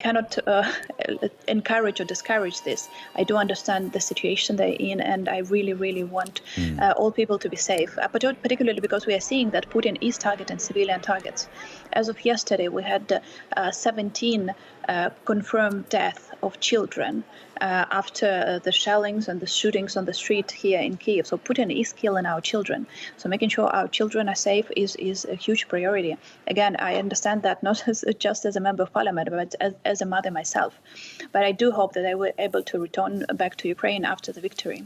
Cannot encourage or discourage this. I do understand the situation they're in, and I really, really want all people to be safe, particularly because we are seeing that Putin is targeting civilian targets. As of yesterday, we had 17 confirmed deaths of children after the shellings and the shootings on the street here in Kyiv. So Putin is killing our children. So making sure our children are safe is a huge priority. Again, I understand that not just as a member of parliament, but as a mother myself. But I do hope that they were able to return back to Ukraine after the victory.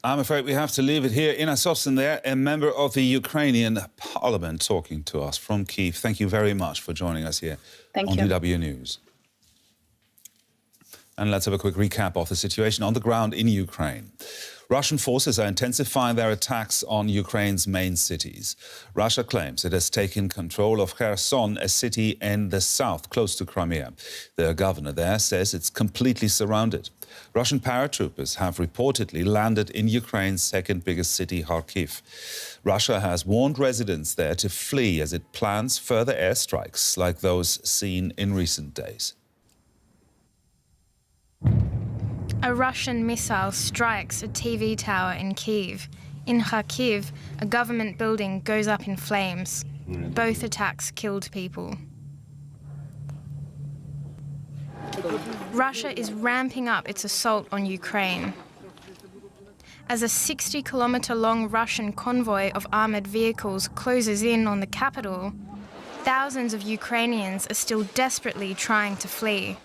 I'm afraid we have to leave it here. Ina Sovsin there, a member of the Ukrainian parliament, talking to us from Kyiv. Thank you very much for joining us here on DW News. And let's have a quick recap of the situation on the ground in Ukraine. Russian forces are intensifying their attacks on Ukraine's main cities. Russia claims it has taken control of Kherson, a city in the south, close to Crimea. The governor there says it's completely surrounded. Russian paratroopers have reportedly landed in Ukraine's second biggest city, Kharkiv. Russia has warned residents there to flee as it plans further airstrikes like those seen in recent days. A Russian missile strikes a TV tower in Kyiv. In Kharkiv, a government building goes up in flames. Both attacks killed people. Russia is ramping up its assault on Ukraine. As a 60-kilometre-long Russian convoy of armoured vehicles closes in on the capital, thousands of Ukrainians are still desperately trying to flee.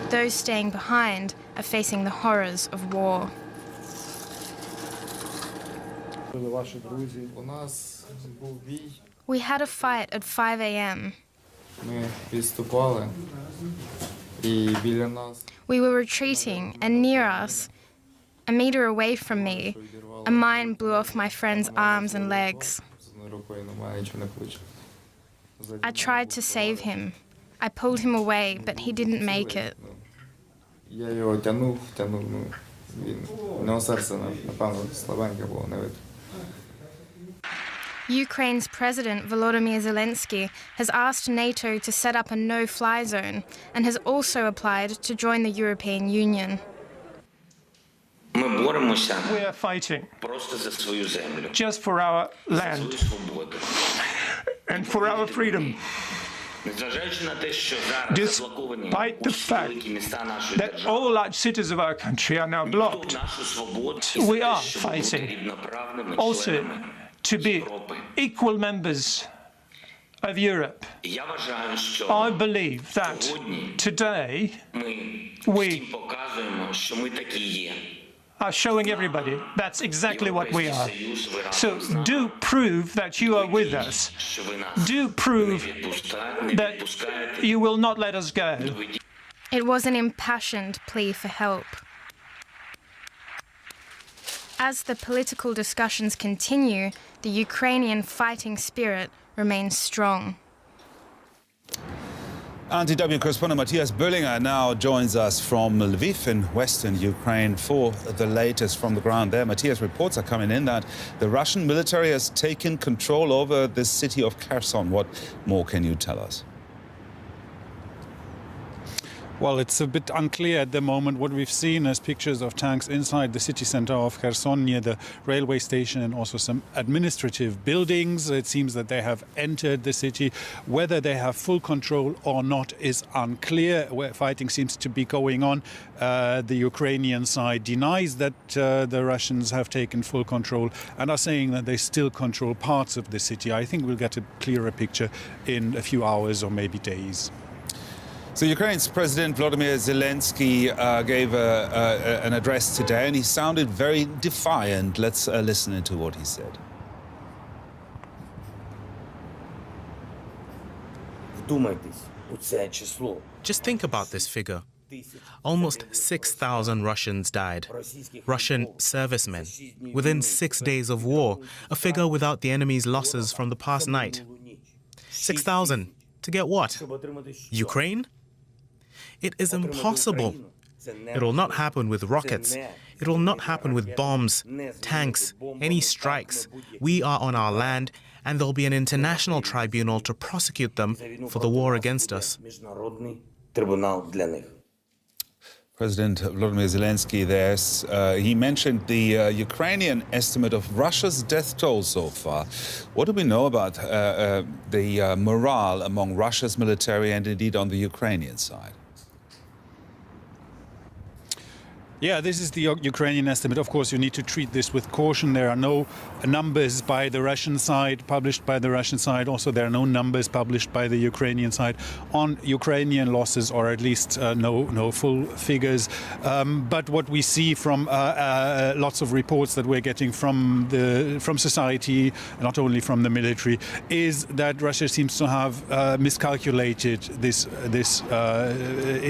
Those staying behind are facing the horrors of war. We had a fight at 5 a.m. We were retreating, and near us, a metre away from me, a mine blew off my friend's arms and legs. I tried to save him. I pulled him away, but he didn't make it. Ukraine's President Volodymyr Zelensky has asked NATO to set up a no-fly zone and has also applied to join the European Union. We are fighting just for our land and for our freedom. Despite the fact that all large cities of our country are now blocked, we are fighting also to be equal members of Europe. I believe that today we are showing everybody that's exactly what we are. So do prove that you are with us. Do prove that you will not let us go. It was an impassioned plea for help. As the political discussions continue, the Ukrainian fighting spirit remains strong. DW correspondent Matthias Böllinger now joins us from Lviv in western Ukraine for the latest from the ground there. Matthias, reports are coming in that the Russian military has taken control over the city of Kherson. What more can you tell us? Well, it's a bit unclear at the moment. What we've seen is pictures of tanks inside the city center of Kherson near the railway station and also some administrative buildings. It seems that they have entered the city. Whether they have full control or not is unclear. Where fighting seems to be going on. The Ukrainian side denies that the Russians have taken full control and are saying that they still control parts of the city. I think we'll get a clearer picture in a few hours or maybe days. So Ukraine's President Volodymyr Zelensky gave an address today, and he sounded very defiant. Let's listen into what he said. Just think about this figure. Almost 6,000 Russians died. Russian servicemen. Within 6 days of war, a figure without the enemy's losses from the past night. 6,000. To get what? Ukraine? It is impossible. It will not happen with rockets. It will not happen with bombs, tanks, any strikes. We are on our land, and there'll be an international tribunal to prosecute them for the war against us. President Volodymyr Zelensky there, he mentioned the Ukrainian estimate of Russia's death toll so far. What do we know about the morale among Russia's military and indeed on the Ukrainian side? Yeah, this is the Ukrainian estimate. Of course, you need to treat this with caution. There are no numbers by the Russian side, published by the Russian side. Also, there are no numbers published by the Ukrainian side on Ukrainian losses, or at least no full figures. But what we see from lots of reports that we're getting from society, not only from the military, is that Russia seems to have miscalculated this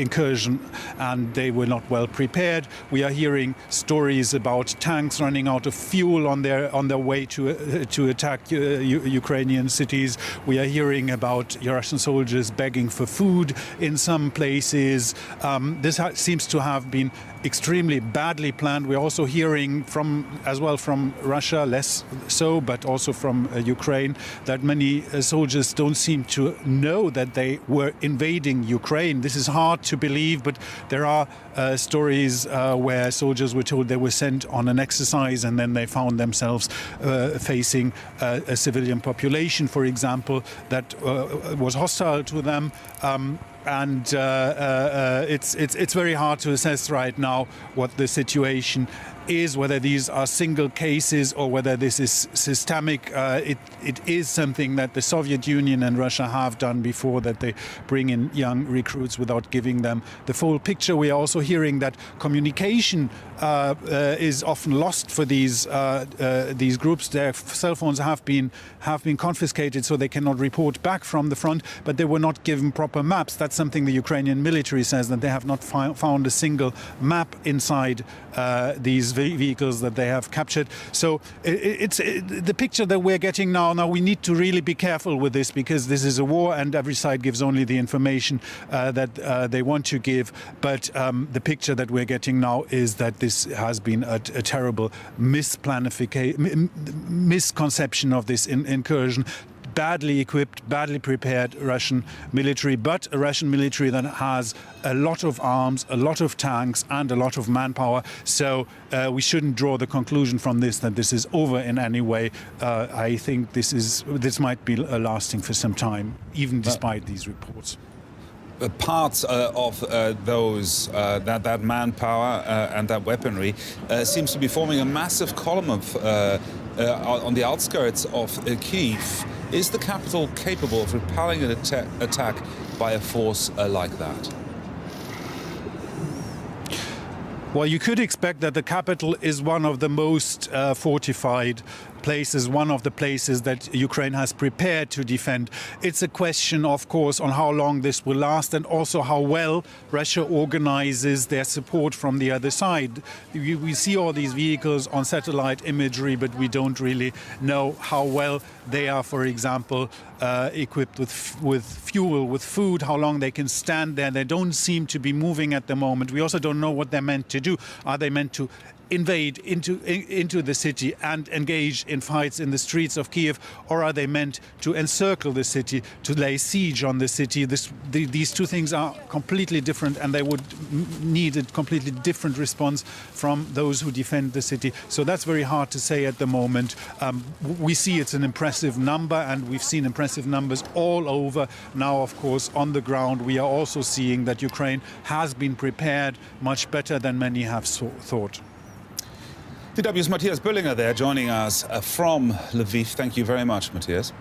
incursion, and they were not well prepared. We are hearing stories about tanks running out of fuel on their way to attack Ukrainian cities. We are hearing about Russian soldiers begging for food in some places. This seems to have been extremely badly planned. We're also hearing from Russia, less so, but also from Ukraine, that many soldiers don't seem to know that they were invading Ukraine. This is hard to believe, but there are stories where soldiers were told they were sent on an exercise and then they found themselves facing a civilian population, for example, that was hostile to them. And it's very hard to assess right now what the situation is, whether these are single cases or whether this is systemic. It is something that the Soviet Union and Russia have done before, that they bring in young recruits without giving them the full picture. We are also hearing that communication is often lost for these groups. Their cell phones have been confiscated, so they cannot report back from the front, but they were not given proper maps. That's something the Ukrainian military says, that they have not found a single map inside these vehicles that they have captured. So it's the picture that we're getting now. Now we need to really be careful with this, because this is a war and every side gives only the information that they want to give. But the picture that we're getting now is that this has been a terrible misconception of this incursion. Badly equipped, badly prepared Russian military, but a Russian military that has a lot of arms, a lot of tanks and a lot of manpower. So we shouldn't draw the conclusion from this that this is over in any way. I think this might be lasting for some time, even despite these reports. Parts of that manpower and that weaponry seems to be forming a massive column of on the outskirts of Kyiv. Is the capital capable of repelling an attack by a force like that? Well, you could expect that the capital is one of the most fortified places, one of the places that Ukraine has prepared to defend. It's a question, of course, on how long this will last and also how well Russia organizes their support from the other side. We see all these vehicles on satellite imagery, but we don't really know how well they are, for example, equipped with fuel, with food, how long they can stand there. They don't seem to be moving at the moment. We also don't know what they're meant to do. Are they meant to invade into the city and engage in fights in the streets of Kiev, or are they meant to encircle the city, to lay siege on the city? These two things are completely different, and they would need a completely different response from those who defend the city. So that's very hard to say at the moment. We see it's an impressive number, and we've seen impressive numbers all over. Now, of course, on the ground, we are also seeing that Ukraine has been prepared much better than many have thought. DW's Matthias Böllinger there joining us from Lviv. Thank you very much, Matthias.